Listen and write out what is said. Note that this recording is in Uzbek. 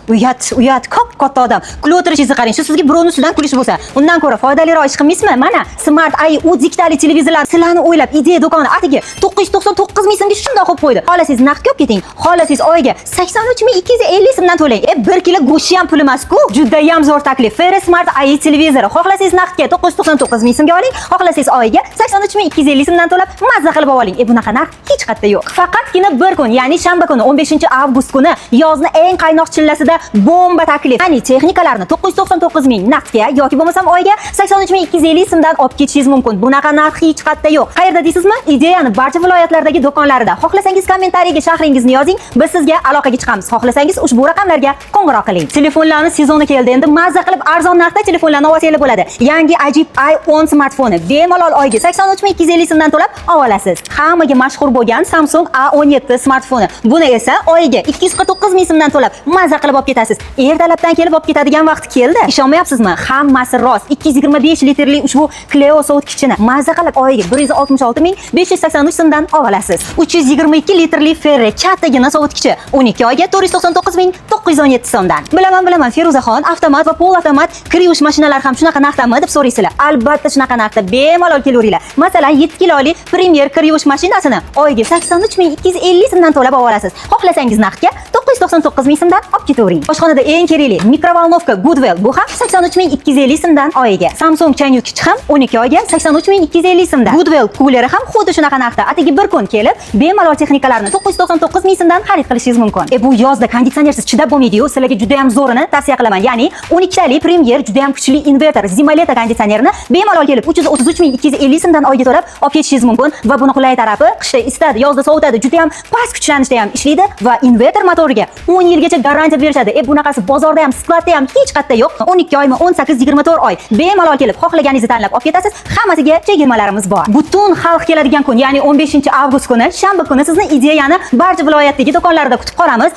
uyat, katta odam. Kulib o'tirishingizni qarang. Shu sizga birovning ustidan kulish bo'lsa, undan ko'ra foydaliroq ish qilmaysizmi? Mana Smart Eye u diktali televizorlar sizlarni o'ylab, ideya do'koni atigi 999 ming so'mga shunday qo'yib qo'ydi. Xohlasangiz naqdga olib keting. Xohlasangiz oyiga 83250 so'mdan to'lang. 1 kilo go'sht ham pul emas-ku. Juda ham zo'r taklif. Fere Smart Eye televizori. Xohlasangiz naqdga 999 ming so'mga oling. Xohlasangiz oyiga 83250 so'mdan to'lab mazza qilib oling. Bunaqa narx hech qayerda yo'q. Faqatgina bir kun, ya'ni shanba kuni 15-avgust kuni yozni eng qaynoq chillasida bomba taklif. Ya'ni texnikalarni 999 ming naqdga yoki bo'lmasam oyiga 83250 so'mdan olib ketishingiz mumkin. Bunaqa narx hech qayerda yo'q. Qayerda deysizmi? Ideyani barcha viloyatlardagi do'konlarida. Xohlasangiz kommentariyaga shahringizni yozing, biz sizga aloqaga chiqamiz. Xohlasangiz ushbu raqamlarga qo'ng'iroq qiling. Telefonlarning sezoni keldi. Endi mazza qilib arzon narxda telefonlarni olsangiz bo'ladi. Yangi Ajib i10 smartfoni bemalol oyiga 83250 so'mdan to'lab olasiz. Hammaga mashhur bo'lgan Samsung A17 smartfoni. Buni esa oyiga 249 ming so'mdan to'lab mazza qilib olib ketasiz. Ertalabdan kelib olib ketadigan vaqt keldi. Ishonmayapsizmi? Hammasi rost. 225 litrli ushbu Cleo sovutgichini mazza qilib oyiga 166.583 so'mdan olasiz. 322 litrli Ferre kattagina sovutgichi 12 oyga 499.917 so'mdan. Bilaman Feruzaxon, avtomat va pol avtomat kir yuvish mashinalari ham shunaqa narxdami deb so'raysizlar. Albatta shunaqa narxda bemalol kelaveringlar. Masalan, 7 kiloli Premier kir yuvish mashinasini oyiga 83250 so'mdan to'lab olasiz. Xohlasangiz narxga 999 ming so'mdan olib ketavering. Oshxonada eng kerakli mikrovolnovka Goodwell bu ham 83250 so'mdan oyiga. Samsung chanyutgich ham 12 oyga 83250 so'mdan. Goodwell kuleri ham xuddi shunaqa narxda. Atigi bir kun kelib, bemalol texnikalarni 999 ming so'mdan xarid qilishingiz mumkin. Bu yozda konditsionersiz chidab bo'lmaydi-yu. Sizlarga juda ham zo'rini tavsiya qilaman. Ya'ni 12 tali Premier juda ham kuchli inverter Zimaleta konditsionerini bemalol kelib 333.250 so'mdan oyga to'lab olib ketishingiz mumkin va buni qulay tarafi qishda isitadi, yozda sovutadi, juda ham past kuchlanishda ham ishlaydi va inverter motoriga 10 yilgacha garantiya berishadi. Bunaqasi bozorda ham, skladda ham hech qayerda yo'q. 12 oymi, 18-24 oy bemalol kelib xohlaganingizni tanlab olib ketasiz. Hammasiga chegirmalarimiz bor. Butun xalq keladigan kun, ya'ni 15-avgust kuni, shanba kuni sizni ideyani barcha viloyatdagi do'konlarda kutib qolamiz.